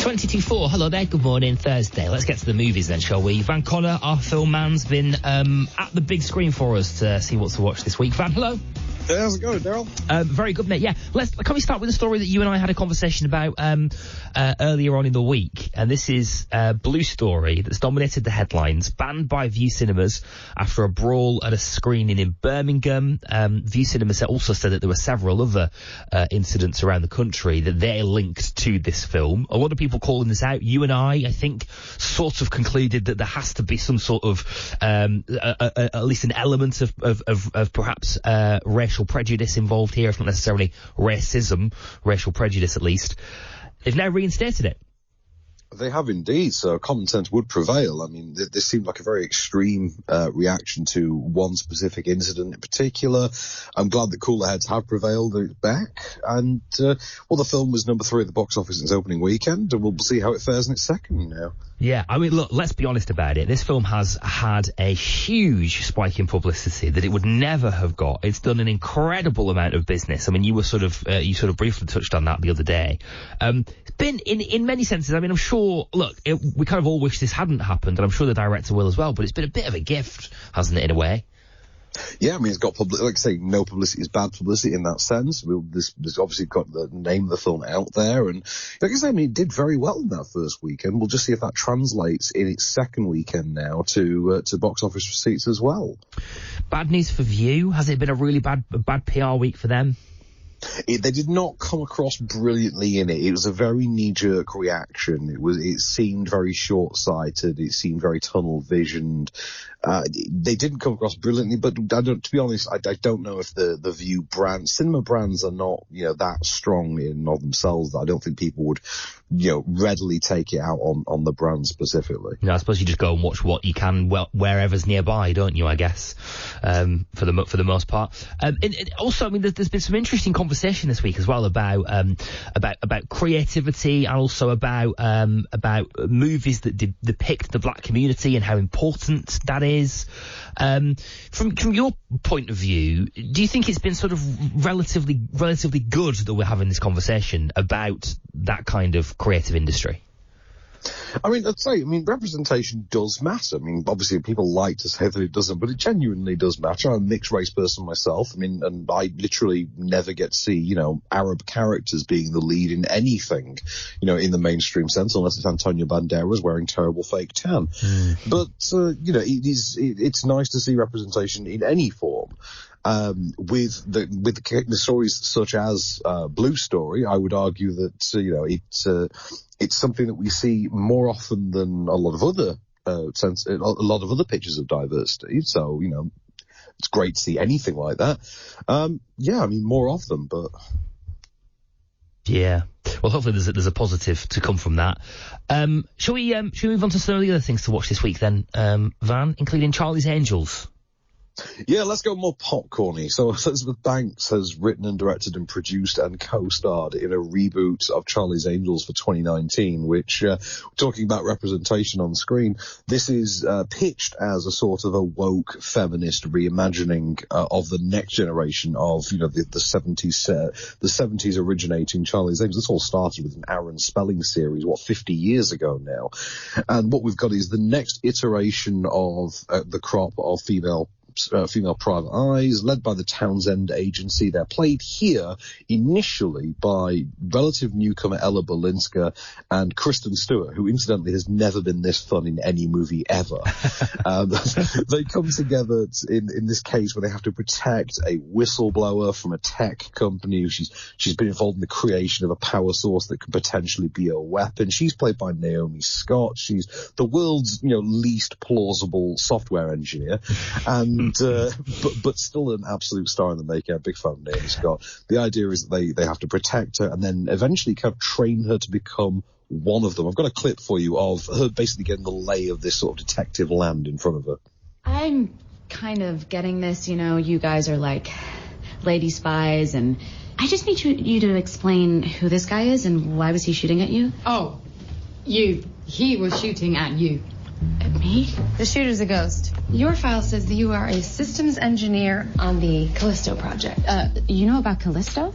22.4, hello there, good morning, Thursday. Let's get to the movies then, shall we? Van Connor, our film man's been at the big screen for us to see what's to watch this week. Van, hello. Hey, how's it going, Darryl? Very good, mate. Yeah, can we start with a story that you and I had a conversation about earlier on in the week? And this is a Blue Story that's dominated the headlines. Banned by View Cinemas after a brawl at a screening in Birmingham. View Cinemas also said that there were several other incidents around the country that they're linked to this film. A lot of people calling this out. You and I think, sort of concluded that there has to be some sort of, at least an element of perhaps racial prejudice involved here, if not necessarily racism, racial prejudice at least. They've now reinstated it. They have indeed, so common sense would prevail. I mean, this seemed like a very extreme reaction to one specific incident in particular. I'm glad that cooler heads have prevailed. They're back. And, well, the film was number 3 at the box office in its opening weekend, and we'll see how it fares in its second now. Yeah, I mean, look, let's be honest about it. This film has had a huge spike in publicity that it would never have got. It's done an incredible amount of business. I mean, you sort of briefly touched on that the other day. It's been, in many senses, I mean, I'm sure, look, we kind of all wish this hadn't happened, and I'm sure the director will as well, but it's been a bit of a gift, hasn't it, in a way? Yeah, I mean, it's got like I say, no publicity is bad publicity in that sense. This obviously got the name of the film out there, and like I say, I mean, it did very well in that first weekend. We'll just see if that translates in its second weekend now to box office receipts as well. Bad news for View. Has it been a really bad PR week for them? They did not come across brilliantly in it. It was a very knee-jerk reaction. It seemed very short-sighted. It seemed very tunnel-visioned. They didn't come across brilliantly, but to be honest, I don't know if the View brand, cinema brands are not, that strong in of themselves that I don't think people would, readily take it out on the brand specifically. No, I suppose you just go and watch what you can wherever's nearby, don't you, I guess, for the most part. And also, I mean, there's been some interesting conversation this week as well about creativity, and also about movies that depict the black community and how important that is. From your point of view, do you think it's been sort of relatively good that we're having this conversation about that kind of creative industry? I mean, representation does matter. I mean, obviously people like to say that it doesn't, but it genuinely does matter. I'm a mixed race person myself. I mean, and I literally never get to see, Arab characters being the lead in anything, in the mainstream sense, unless it's Antonio Banderas wearing terrible fake tan. But, it's nice to see representation in any form. With the stories such as Blue Story, I would argue that it's something that we see more often than a lot of other pictures of diversity. So it's great to see anything like that. More of them, but yeah. Well, hopefully there's a positive to come from that. Shall we move on to some of the other things to watch this week then, Van, including Charlie's Angels? Yeah, let's go more popcorny. So Elizabeth Banks has written and directed and produced and co-starred in a reboot of Charlie's Angels for 2019, which, talking about representation on screen, this is pitched as a sort of a woke feminist reimagining of the next generation of, the 70s originating Charlie's Angels. This all started with an Aaron Spelling series, 50 years ago now. And what we've got is the next iteration of the crop of female private eyes, led by the Townsend Agency. They're played here initially by relative newcomer Ella Balinska and Kristen Stewart, who incidentally has never been this fun in any movie ever. They come together in this case where they have to protect a whistleblower from a tech company. She's been involved in the creation of a power source that could potentially be a weapon. She's played by Naomi Scott. She's the world's least plausible software engineer, and but still an absolute star in the making. I'm a big fan of Naomi Scott. The idea is that they have to protect her and then eventually kind of train her to become one of them. I've got a clip for you of her basically getting the lay of this sort of detective land in front of her. I'm kind of getting this, you guys are like lady spies, and I just need you to explain who this guy is and why was he shooting at you? Oh, he was shooting at you. At me? The shooter's a ghost. Your file says that you are a systems engineer on the Callisto project. You know about Callisto?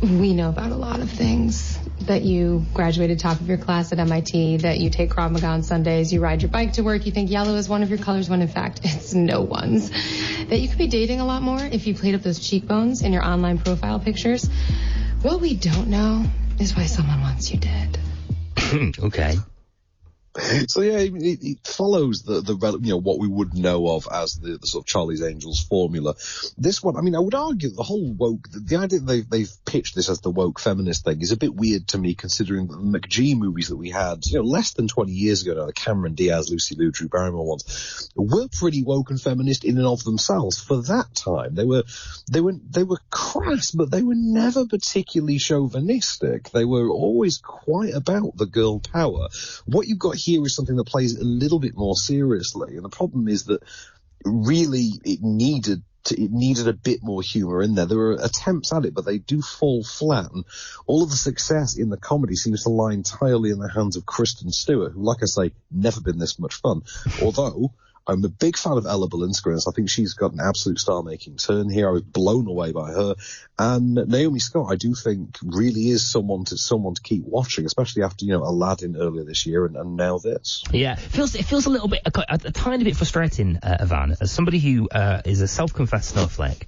We know about a lot of things. that you graduated top of your class at MIT, that you take Krav Maga on Sundays, you ride your bike to work, you think yellow is one of your colors when in fact it's no one's. That you could be dating a lot more if you played up those cheekbones in your online profile pictures. What we don't know is why someone wants you dead. Okay. So yeah, it follows the what we would know of as the sort of Charlie's Angels formula. This one, I mean, I would argue the whole woke, the idea that they've pitched this as the woke feminist thing is a bit weird to me, considering the McGee movies that we had, less than 20 years ago now, the Cameron Diaz, Lucy Liu, Drew Barrymore ones, were pretty woke and feminist in and of themselves for that time. They were crass, but they were never particularly chauvinistic. They were always quite about the girl power. What you've got here is something that plays a little bit more seriously, and the problem is that really it needed a bit more humour in there. There were attempts at it, but they do fall flat, and all of the success in the comedy seems to lie entirely in the hands of Kristen Stewart, who, like I say, never been this much fun. Although I'm a big fan of Ella Balinska, and I think she's got an absolute star-making turn here. I was blown away by her. And Naomi Scott, I do think, really is someone to keep watching, especially after, Aladdin earlier this year and now this. Yeah, it feels a little bit, a tiny bit frustrating, Ivan, as somebody who is a self-confessed snowflake,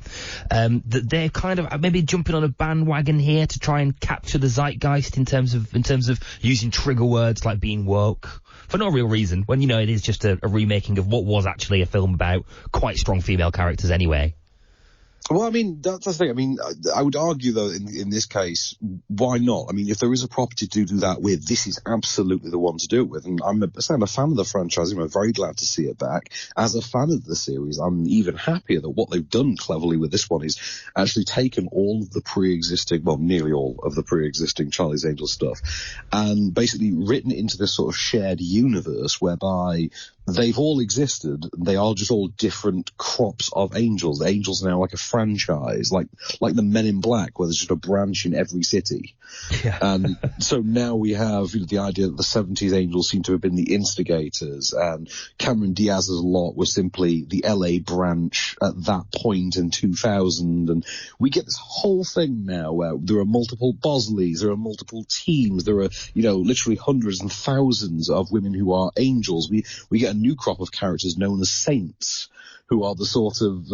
that they're kind of maybe jumping on a bandwagon here to try and capture the zeitgeist in terms of using trigger words like being woke. For no real reason, when, it is just a remaking of what was actually a film about quite strong female characters anyway. Well, I mean, that's the thing. I mean, I would argue, though, in this case, why not? I mean, if there is a property to do that with, this is absolutely the one to do it with. And I'm a fan of the franchise. I'm very glad to see it back. As a fan of the series, I'm even happier that what they've done cleverly with this one is actually taken all of the nearly all of the pre-existing Charlie's Angels stuff, and basically written it into this sort of shared universe whereby they've all existed. They are just all different crops of angels. The angels are now like a franchise, like the Men in Black, where there's just a branch in every city. Yeah. And so now we have the idea that the 70s angels seem to have been the instigators, and Cameron Diaz's lot was simply the LA branch at that point in 2000. And we get this whole thing now where there are multiple Bosleys, there are multiple teams, there are, literally hundreds and thousands of women who are angels. We get a new crop of characters known as saints, who are the sort of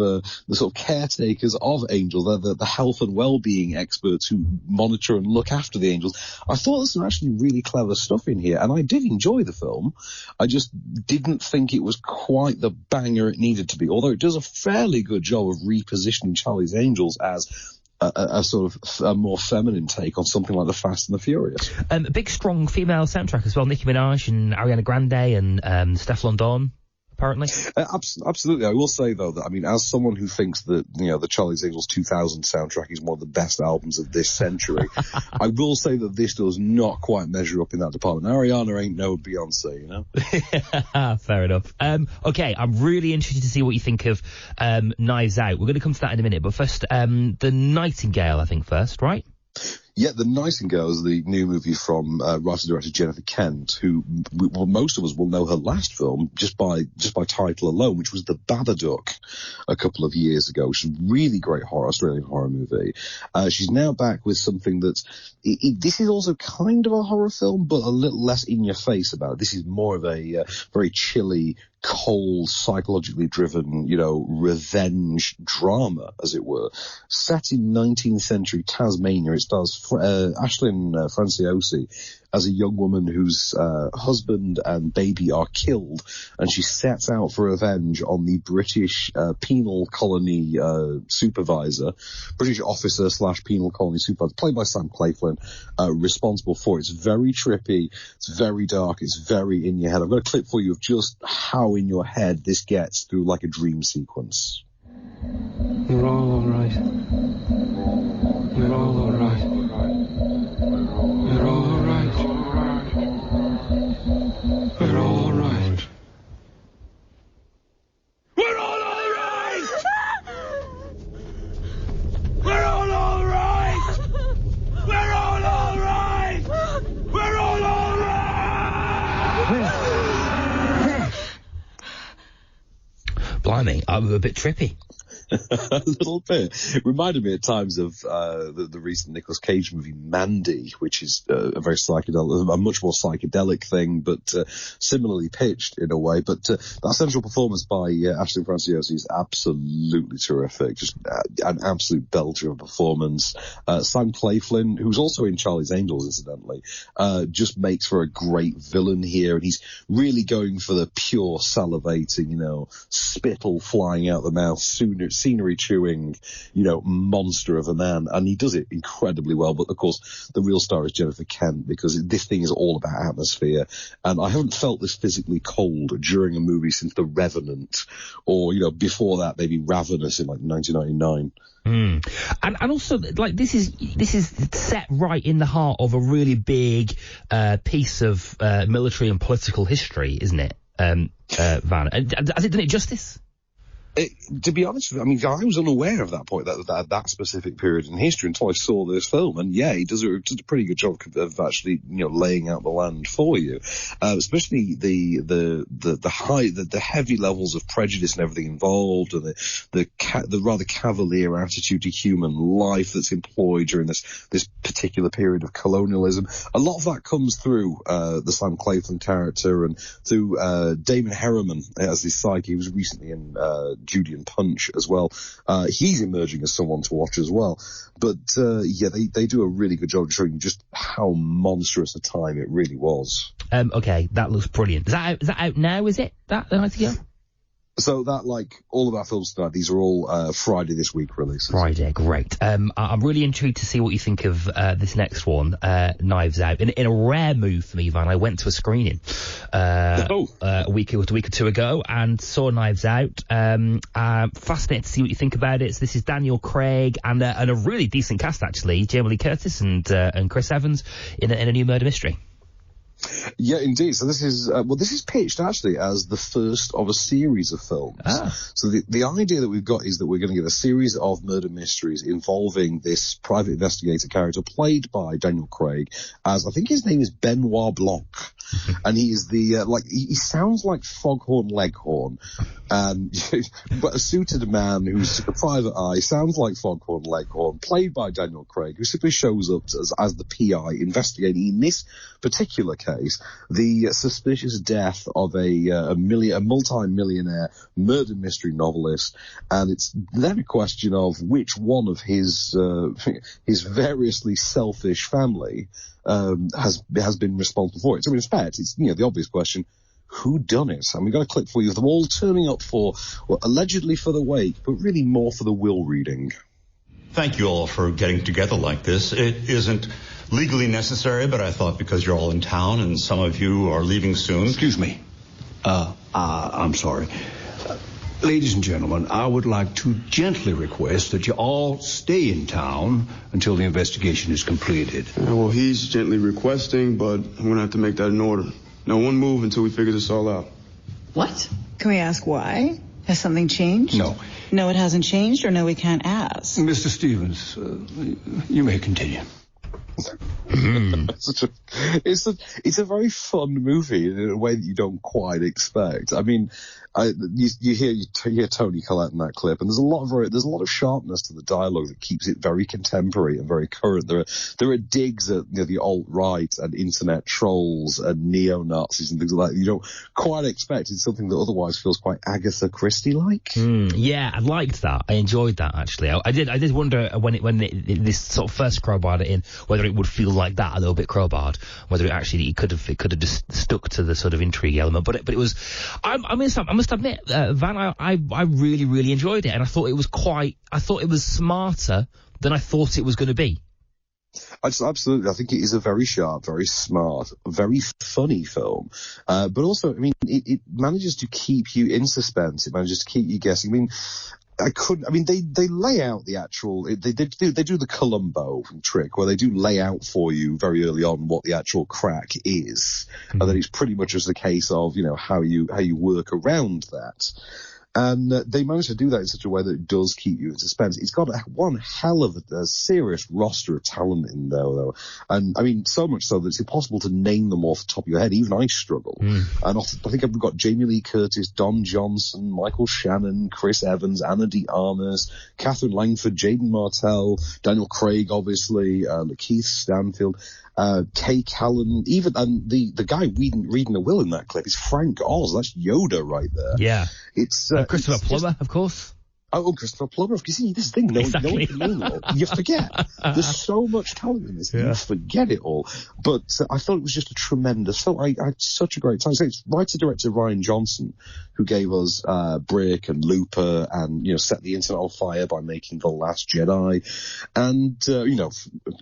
caretakers of angels. They're the health and well-being experts who monitor and look after the angels. I thought there was some actually really clever stuff in here, and I did enjoy the film. I just didn't think it was quite the banger it needed to be, although it does a fairly good job of repositioning Charlie's Angels as a sort of a more feminine take on something like The Fast and the Furious. A big, strong female soundtrack as well. Nicki Minaj and Ariana Grande and Stefflon Don, apparently. Absolutely. I will say, though, that, I mean, as someone who thinks that, the Charlie's Angels 2000 soundtrack is one of the best albums of this century, I will say that this does not quite measure up in that department. Ariana ain't no Beyonce, Fair enough. Okay, I'm really interested to see what you think of Knives Out. We're going to come to that in a minute, but first, the Nightingale, I think, first, right? Yeah, The Nightingale is the new movie from writer-director Jennifer Kent, who most of us will know her last film just by title alone, which was The Babadook a couple of years ago, which is a really great Australian horror movie. She's now back with something that's this is also kind of a horror film, but a little less in your face about it. This is more of a very chilly, cold, psychologically driven, revenge drama, as it were, set in 19th century Tasmania. It stars Aislinn Franciosi as a young woman whose husband and baby are killed, and she sets out for revenge on the British penal colony supervisor, British officer / penal colony supervisor, played by Sam Claflin, responsible for it. It's very trippy, it's very dark, it's very in your head. I've got a clip for you of just how in your head this gets through like a dream sequence. We're all alright. We're all alright. We're all alright. We're all alright. We're all alright! We're all alright! We're all alright! We're all alright! Blimey, I'm a bit trippy. A little bit. It reminded me at times of the recent Nicolas Cage movie Mandy, which is a very psychedelic, a much more psychedelic thing, but similarly pitched in a way. But that central performance by Ashley Franciosi is absolutely terrific. Just an absolute belter of a performance. Sam Claflin, who's also in Charlie's Angels, incidentally, just makes for a great villain here, and he's really going for the pure salivating, spittle flying out the mouth, scenery chewing, monster of a man, and he does it incredibly well. But of course, the real star is Jennifer Kent, because this thing is all about atmosphere, and I haven't felt this physically cold during a movie since The Revenant, or before that, maybe Ravenous in like 1999. And also, like, this is set right in the heart of a really big piece of military and political history, isn't it, Van? Has it done it justice? To be honest with you, I mean, I was unaware of that point, that specific period in history, until I saw this film. And yeah, he does a pretty good job of actually, laying out the land for you. Especially the heavy levels of prejudice and everything involved, and the rather cavalier attitude to human life that's employed during this particular period of colonialism. A lot of that comes through the Sam Claflin character, and through Damon Herriman as his psyche. He was recently in Judy and Punch as well. He's emerging as someone to watch as well. But they do a really good job of showing just how monstrous a time it really was. Okay, that looks brilliant. Is that out now, is it? That Nightingale? So that, like all of our films tonight, these are all Friday this week releases. Friday, great. I'm really intrigued to see what you think of this next one, Knives Out. In a rare move for me, Van, I went to a screening a week or two ago and saw Knives Out. Fascinated to see what you think about it. So this is Daniel Craig and a really decent cast, actually. Jamie Lee Curtis and Chris Evans in a new murder mystery. Yeah, indeed. So this is pitched actually as the first of a series of films. So the idea that we've got is that we're going to get a series of murder mysteries involving this private investigator character played by Daniel Craig, as I think his name is Benoit Blanc, and he is he sounds like Foghorn Leghorn, but a suited man who's a private eye, sounds like Foghorn Leghorn, played by Daniel Craig, who simply shows up as the PI investigating, in this particular case, the suspicious death of a multi-millionaire murder mystery novelist, and it's then a question of which one of his variously selfish family has been responsible for it. So in fact, it's the obvious question: who done it? And we've got a clip for you of them all turning up allegedly for the wake, but really more for the will reading. Thank you all for getting together like this. It isn't legally necessary, but I thought because you're all in town and some of you are leaving soon. Excuse me. I'm sorry. Ladies and gentlemen, I would like to gently request that you all stay in town until the investigation is completed. Well, he's gently requesting, but I'm going to have to make that an order. No one move until we figure this all out. What? Can we ask why? Has something changed? No. No, it hasn't changed, or no, we can't ask? Mr. Stevens, you may continue. It's a very fun movie in a way that you don't quite expect. I mean, you hear Tony Collette in that clip, and there's a lot of sharpness to the dialogue that keeps it very contemporary and very current. There are digs at the alt-right and internet trolls and neo-Nazis and things like that you don't quite expect. It's something that otherwise feels quite Agatha Christie-like. Yeah, I liked that. I enjoyed that, actually. I did wonder when this sort of first crowbarred it in, whether it would feel like that a little bit crowbarred, whether it could have just stuck to the sort of intrigue element. But it was. I must admit, Van, I really, really enjoyed it, and I thought it was smarter than I thought it was going to be. Absolutely. I think it is a very sharp, very smart, very funny film. But also, I mean, it manages to keep you in suspense. It manages to keep you guessing. I mean, they lay out the actual, they do the Columbo trick where they do lay out for you very early on what the actual crack is. And then it's pretty much just a case of, how you work around that. And they managed to do that in such a way that it does keep you in suspense. It's got one hell of a serious roster of talent in there, though. And, I mean, so much so that it's impossible to name them off the top of your head. Even I struggle. And I think we've got Jamie Lee Curtis, Don Johnson, Michael Shannon, Chris Evans, Anna de Armas, Catherine Langford, Jaden Martell, Daniel Craig, obviously, Keith Stanfield, Kay Callan, and the guy reading the will in that clip is Frank Oz. That's Yoda right there. Yeah. It's Christopher Plummer, of course. Oh, Christopher Plummer. You see, this thing, no one can name it all. You forget. There's so much talent in this. Yeah. You forget it all. But I thought it was just a tremendous film. I had such a great time. So it's writer-director Ryan Johnson, who gave us Brick and Looper and, set the internet on fire by making The Last Jedi. And,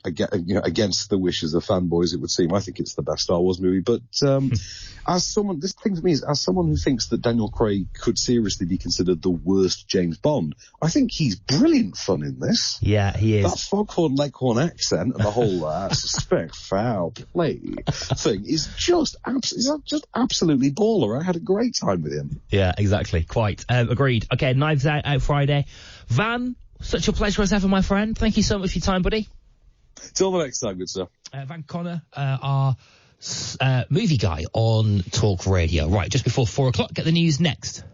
against the wishes of fanboys, it would seem, I think it's the best Star Wars movie. But this thing to me is, as someone who thinks that Daniel Craig could seriously be considered the worst James Bond, I think he's brilliant fun in this. Yeah, he is. That foghorn leghorn accent and the whole suspect foul play thing is just absolutely baller. I had a great time with him. Yeah, exactly. Quite. Agreed. Okay, Knives Out Friday. Van, such a pleasure as ever, my friend. Thank you so much for your time, buddy. Till the next time, good sir. Van Connor, our movie guy on Talk Radio. Right, just before 4 o'clock, get the news next.